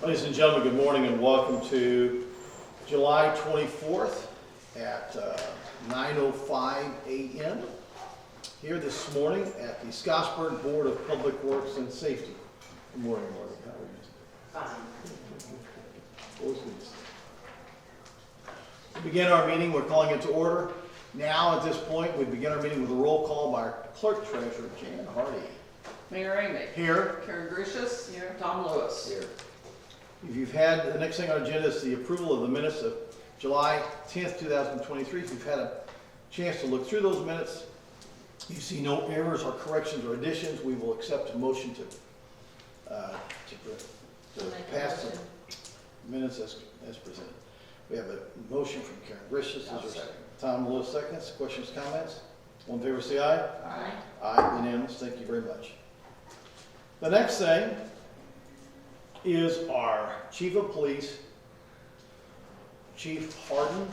Ladies and gentlemen, good morning and welcome to July 24th at 9:05 a.m. here this morning at the Scottsburg Board of Public Works and Safety. Good morning, Morgan. How are you? Fine. Always good to see you. To begin our meeting, we're calling it to order. Now, at this point, we begin our meeting with a roll call by our clerk treasurer, Jan Hardy. Mayor Amy. Here. Karen Gracious. Here. Tom Lewis. Here. If you've had, the next thing on our agenda is the approval of the minutes of July 10th, 2023. If you've had a chance to look through those minutes, you see no errors or corrections or additions, we will accept a motion to pass the minutes as presented. We have a motion from Karen Gracious. Tom Lewis seconds. Questions, comments? All in favor, say aye. Aye. Aye, unanimous. Thank you very much. The next thing is our Chief of Police, Chief Harden,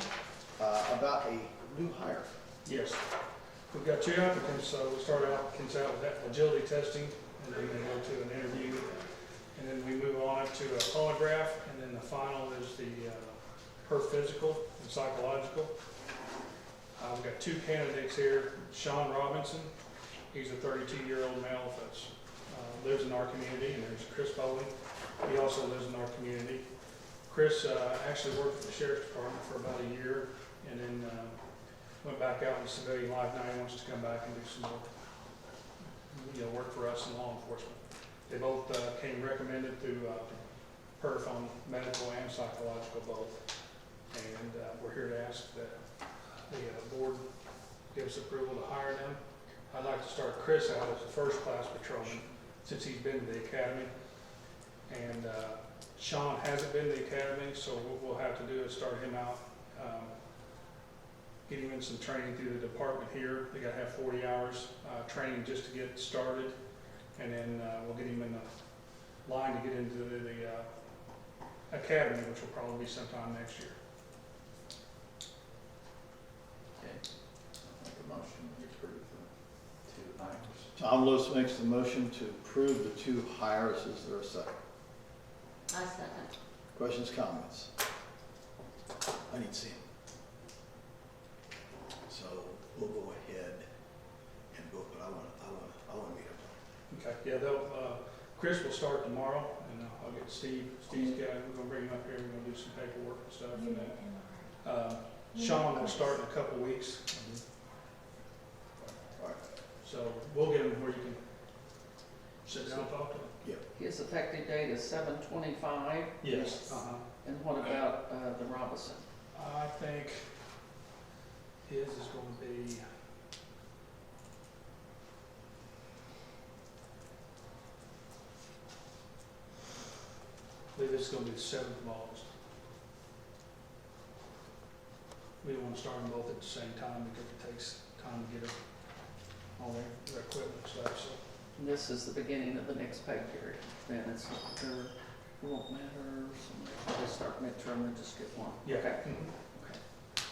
about a new hire. Yes. We've got two applicants, so we'll start applicants out with that agility testing, and then they go to an interview, and then we move on to a polygraph, and then the final is the per physical and psychological. We've got two candidates here. Sean Robinson, he's a 32-year-old male that lives in our community, and there's Chris Bowling. He also lives in our community. Chris actually worked for the Sheriff's Department for about a year, and then went back out in civilian life. Now he wants to come back and do some more, work for us in law enforcement. They both came recommended through PERF on medical and psychological both, and we're here to ask that the board gives approval to hire them. I'd like to start Chris out as a first-class patrolman since he's been to the academy. And Sean hasn't been to the academy, so what we'll have to do is start him out, get him in some training through the department here. They got to have 40 hours training just to get started, and then we'll get him in the line to get into the academy, which will probably be sometime next year. Okay, make a motion to approve the two hires. Tom Lewis makes the motion to approve the two hires. Is there a second? I second. Questions, comments? I need to see him. So we'll go ahead and vote, but I want to meet him. Okay. Yeah, Chris will start tomorrow, and I'll get Steve. Steve's got. We're gonna bring him up here. We're gonna do some paperwork and stuff, and then Sean will start in a couple weeks. All right. So we'll get him where you can sit down and talk to him. His effective date is 7/25. Yes. And what about the Robinson? I think his is going to be, I believe it's going to be the 7th of August. We don't want to start them both at the same time because it takes time to get all their equipment and stuff. So. And this is the beginning of the next pay period. Then it's not there. It won't matter. So they start midterm and just get one. Yeah. Okay. Mm-hmm. Okay.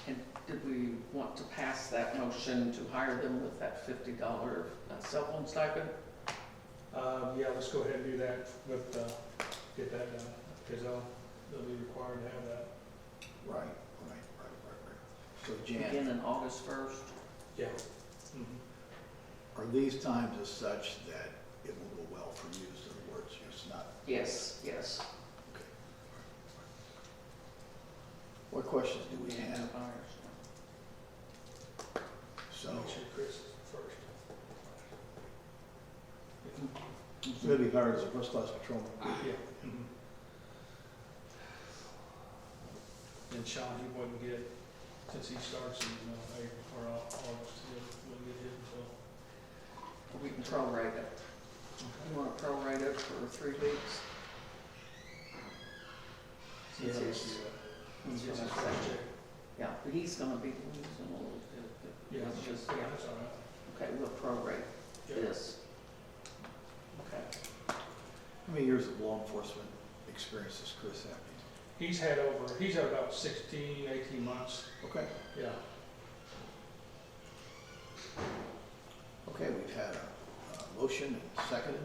And did we want to pass that motion to hire them with that $50 cell phone stipend? Yeah, let's go ahead and do that with, get that done, because they'll be required to have that. Right. So Jan, Begin in August 1st? Yeah. Mm-hmm. are these times as such that it will go well for you, so the words just not? Yes, yes. Okay. What questions do we And have? buyers. So, Make sure Chris is first. it's going to be hired as a first-class patrolman. Yeah. Mm-hmm. And Sean, he wouldn't get, since he starts in April or August, he wouldn't get hit until. We can prorate it. You want to prorate it for 3 weeks? Yeah, Since let's he's- do that. he's Gets his gonna first say- check. Yeah, but he's gonna be losing a little bit. Yeah, It's just, yeah, yeah, that's all right. okay, we'll prorate Yeah. this. Okay. How many years of law enforcement experience does Chris have? He's had about 16, 18 months. Okay. Yeah. Okay, we've had a motion and seconded.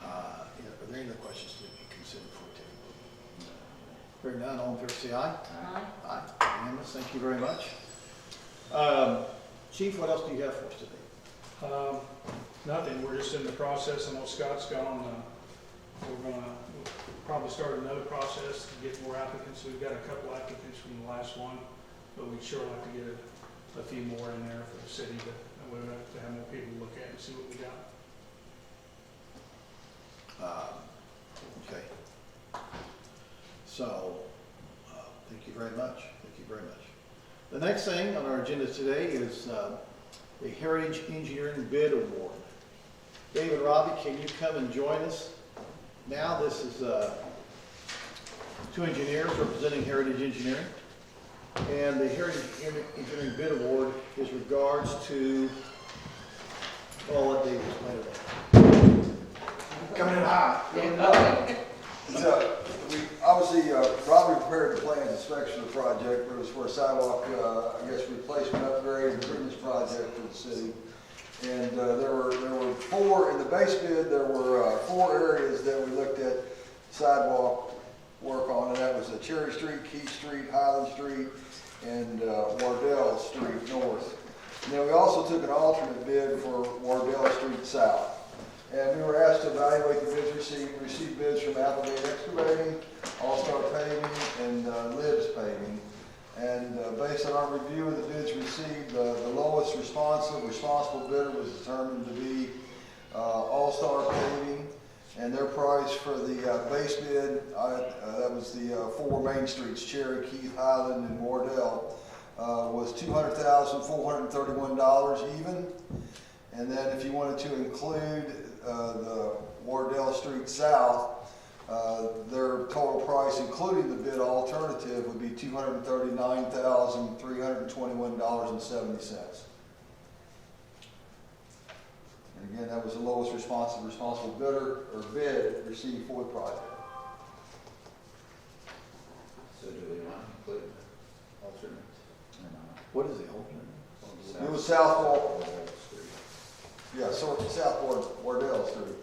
Are there any other questions to be considered for table? Hearing none, all in favor say aye. Aye. Aye, unanimous, thank you very much. Chief, what else do you have for us today? Nothing, we're just in the process, I know Scott's gone, we're gonna probably start another process to get more applicants. We've got a couple applicants from the last one, but we'd sure like to get a few more in there for the city, but we would have to have more people to look at and see what we got. Okay. So, thank you very much, thank you very much. The next thing on our agenda today is the Heritage Engineering Bid Award. David, Robbie, can you come and join us? Now, this is two engineers representing Heritage Engineering. And the Heritage Engineering Bid Award is regards to, well, let David explain it. Coming in hot. Yeah. So, we, obviously, Robbie prepared the plans and specs for the project, but it was for a sidewalk, I guess, replacement, upgrade, improvements project for the city. And there were four, in the base bid, there were 4 areas that we looked at sidewalk work on, and that was Cherry Street, Keith Street, Highland Street, and Wardell Street North. And then we also took an alternate bid for Wardell Street South. And we were asked to evaluate the bids received bids from Applegate Excavating, All-Star Paving, and Libs Paving. And based on our review of the bids received, the lowest responsible bidder was determined to be All-Star Paving. And their price for the base bid, that was the 4 main streets, Cherry, Keith, Highland, and Wardell, was $200,431 even. And then if you wanted to include the Wardell Street South, their total price, including the bid alternative, would be $239,321.70. And again, that was the lowest responsible bidder or bid received for the project. So do we want to include the alternate or not? What is the alternate? It was South Wardell Street. Yeah, so South Wardell Street.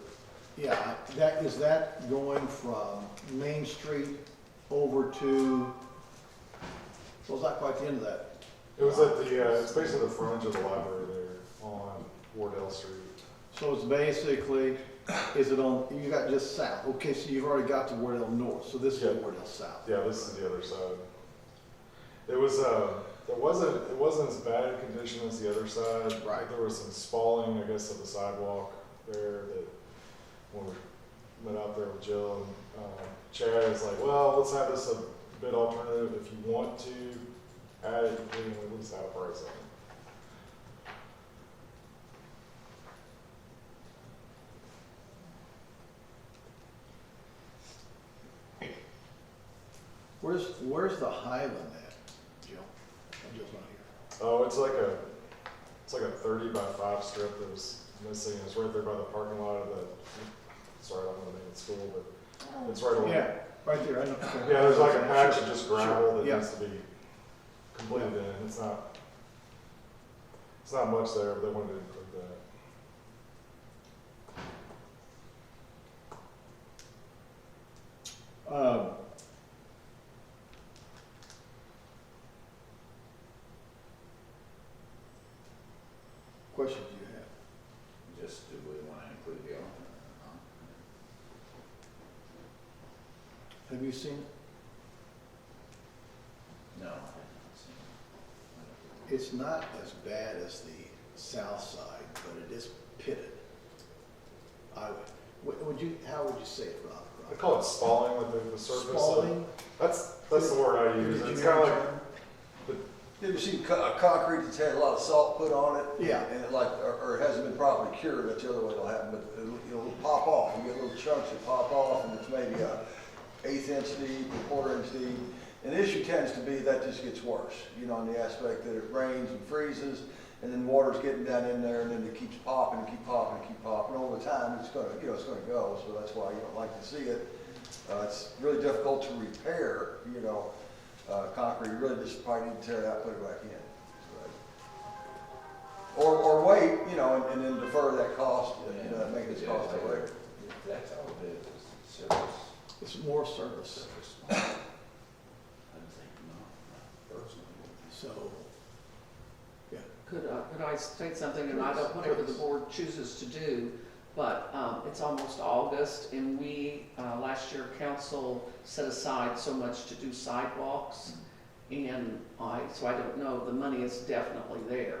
Yeah, is that going from Main Street over to, well, it's not quite the end of that. It was at the, it's basically the frontage of the library there on Wardell Street. So it's basically, is it on, you got just south, okay, so you've already got to Wardell North, so this is Yeah. Wardell South. Yeah, this is the other side. It was, it wasn't as bad a condition as the other side. Right. There was some spalling, I guess, of the sidewalk there that when we went out there with Jill and Chad was like, well, let's have this a bid alternative. If you want to add it, you can at least have a price on it. Where's the Highland at, Jill? Oh, Jill's not here. Oh, it's like a 30x5 strip that was missing. It's right there by the parking lot of the, sorry, I don't know the name of the school, but it's right along. Yeah, right there, I know. Yeah, there's like a patch of just gravel Sure, that yeah. needs to be completed in. It's not much there, but they wanted to include that. Questions you have? Just do we want to include the alternate or not? Have you seen it? No, I haven't seen it. It's not as bad as the south side, but it is pitted. How would you say it, Rob? They call it spalling with the surface. Spalling? That's the word I use. It's kind of like, You ever seen concrete that's had a lot of salt put on it? Yeah. And it like, or it hasn't been properly cured, that's the other way it'll happen, but it'll pop off. You get little chunks that pop off, and it's maybe a 1/8 inch deep, a 1/4 inch deep. And the issue tends to be that just gets worse, you know, in the aspect that it rains and freezes, and then water's getting down in there, and then it keeps popping and keep popping and keep popping. And over time, it's gonna go, so that's why you don't like to see it. It's really difficult to repair, you know, concrete. You really just probably need to tear it out, put it back in. Or wait, you know, and then defer that cost, and maintenance cost till later. That's all it is service. It's more service. So, yeah. Could I state something, and I don't, whatever the board chooses to do, but, it's almost August, and we, last year, council set aside so much to do sidewalks, and so I don't know, the money is definitely there.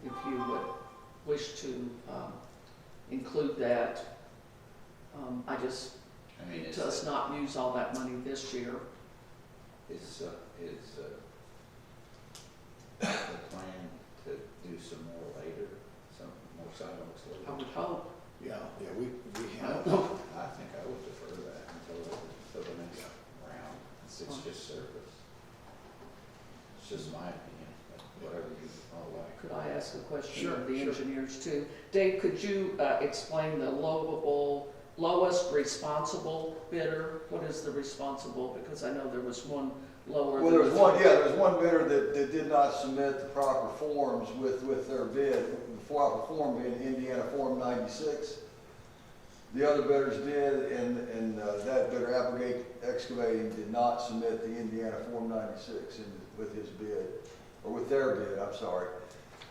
If you would wish to, include that, I just, I mean, to us not use all that money this year. is the plan to do some more later, some more sidewalks I later? would hope. Yeah, we I have, think I would defer that until the next round, it's just surface. It's just my opinion, but whatever you all like. Could I ask a question Sure, of the sure. engineers too? Dave, could you explain the lowest responsible bidder? What is the responsible? Because I know there was one lower. Well, than there was the- one, yeah, there was one bidder that did not submit the proper forms with their bid, the proper form being Indiana Form 96. The other bidders did, and that bidder, Applegate Excavating, did not submit the Indiana Form 96 with his bid, or with their bid, I'm sorry.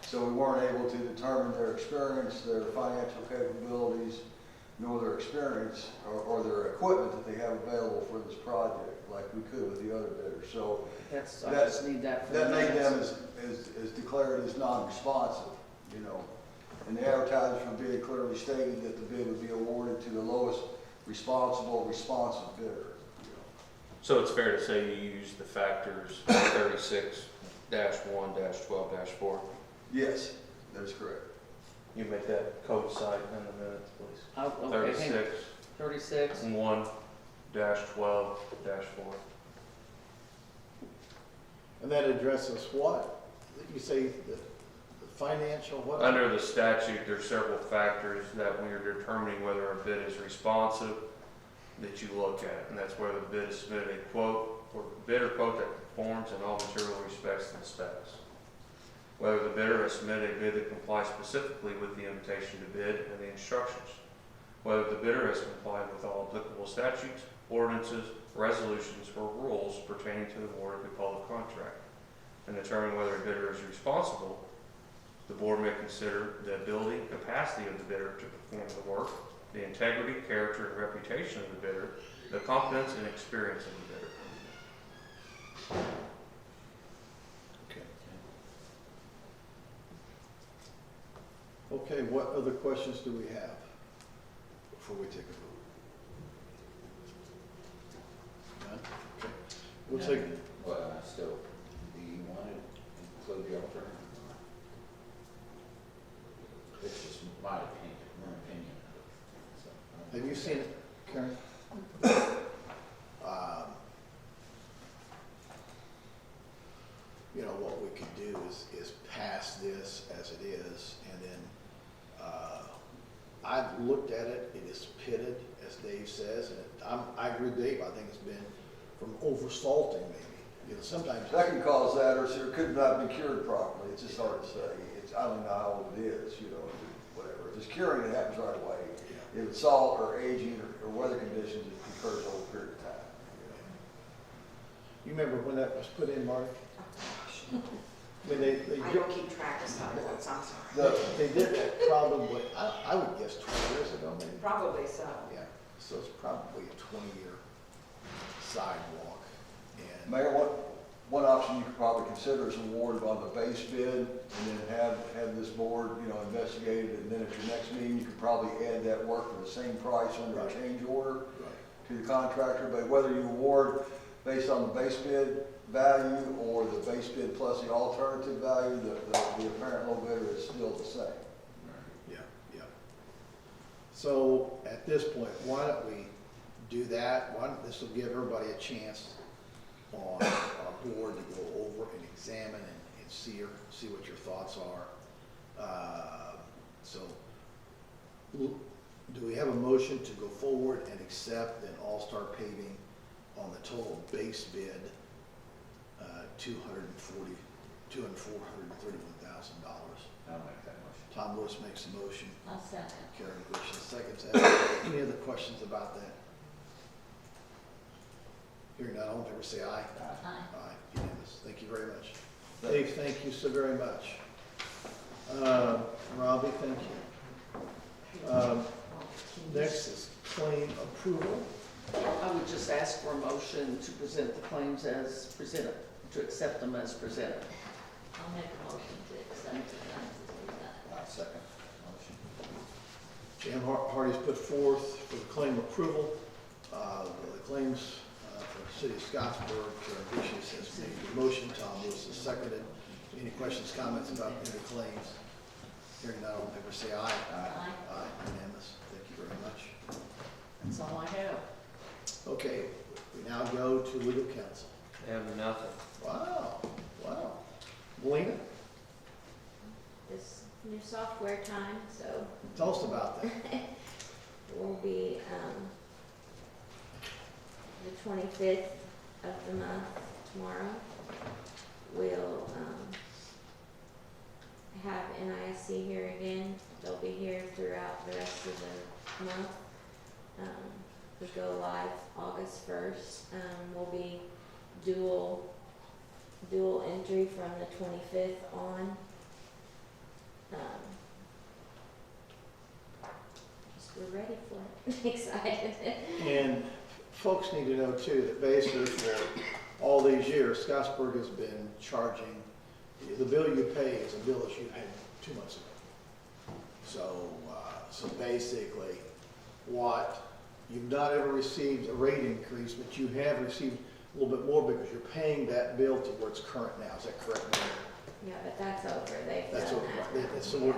So we weren't able to determine their experience, their financial capabilities, nor their experience, or their equipment that they have available for this project, like we could with the other bidders. So That's, I that- just need that for the that made minutes. them as declared as non-responsive, you know. And the advertisers for bid clearly stated that the bid would be awarded to the lowest responsible bidder. you know. So it's fair to say you use the factors 36-1-12-4. Yes, that's correct. You make that code cite in the minutes, please. Oh, okay, hang on. 36. 1-12-4. and that addresses what? You say the financial, what? Under the statute, there's several factors that when you're determining whether a bid is responsive that you look at, and that's whether the bid is submitted a quote or bid or quote that conforms in all material respects to the specs. Whether the bidder has submitted a bid that complies specifically with the invitation to bid and the instructions. Whether the bidder has complied with all applicable statutes, ordinances, resolutions, or rules pertaining to the award of the public contract. In determining whether a bidder is responsible, the board may consider the ability and capacity of the bidder to perform the work, the integrity, character, and reputation of the bidder, the competence and experience of the bidder. Okay. Okay, what other questions do we have before we take a vote? None? Okay. We'll No, take, Well, still, do you want to include the alternative? It's just my opinion, So, have you seen it, Karen? Um, You know, what we could do is pass this as it is, and then, I've looked at it, it is pitted, as Dave says, and I agree with Dave, I think it's been from over salting maybe, you know, sometimes. That can cause that, or it could not be cured properly. It's just hard to say. I don't know how old it is, you know, whatever. If it's curing, it happens right away. If it's salt or aging or weather conditions, it occurs over a period of time. You remember when that was put in, Mark? When they I don't keep track of sidewalks, I'm sorry. they did that probably, I would guess 20 years ago maybe. Probably so. Yeah, so it's probably a 20-year sidewalk, and. Mayor, one option you could probably consider is award on the base bid, and then have this board, you know, investigate it, and then at your next meeting, you could probably add that work for the same price under a change order to the contractor, but whether you award based on the base bid value or the base bid plus the alternative value, the apparent low bidder is still the same. Yeah, yeah. So at this point, why don't we do that? This will give everybody a chance on our board to go over and examine and see what your thoughts are. So do we have a motion to go forward and accept an All-Star Paving on the total base bid, $431,000? I'll make that motion. Tom Lewis makes a motion. I'll second. Karen Bush seconds. Any other questions about that? Hearing none, all in favor say aye. Aye. Aye, unanimous. Thank you very much. Dave, thank you so very much. Robbie, thank you. Next is claim approval. I would just ask for a motion to present the claims as presented, to accept them as presented. I'll make a motion to accept the claims as presented. I second motion. Jan Hardy's put forth for the claim approval. The claims for the city of Scottsburg, Karen Vicious has made the motion, Tom Lewis has seconded. Any questions, comments about any of the claims? Hearing none, all in favor say aye. Aye. Aye, unanimous. Thank you very much. That's all I have. Okay, we now go to legal counsel. They have nothing. Wow, wow. Melina, This new software time, so tell us about that. will be the 25th of the month tomorrow. We'll have NISC here again. They'll be here throughout the rest of the month. We go live August 1st. We'll be dual entry from the 25th on. Just we're ready for it. Excited. And folks need to know too, that basically for all these years, Scottsburg has been charging, the bill you pay is a bill that you paid 2 months ago. So basically, what, you've not ever received a rate increase, but you have received a little bit more because you're paying that bill to where it's current now. Is that correct? Mayor? Yeah, but that's over. They've That's done what, that. so, Yeah.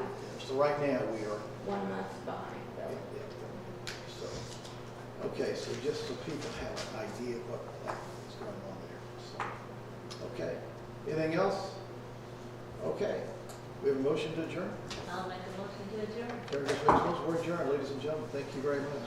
so right now we are, 1 month behind, yeah, though. yeah. So, okay, so just so people have an idea of what is going on there. So, okay, anything else? Okay, we have a motion to adjourn. I'll make a motion to adjourn. Karen, we're adjourned, ladies and gentlemen. Thank you very much.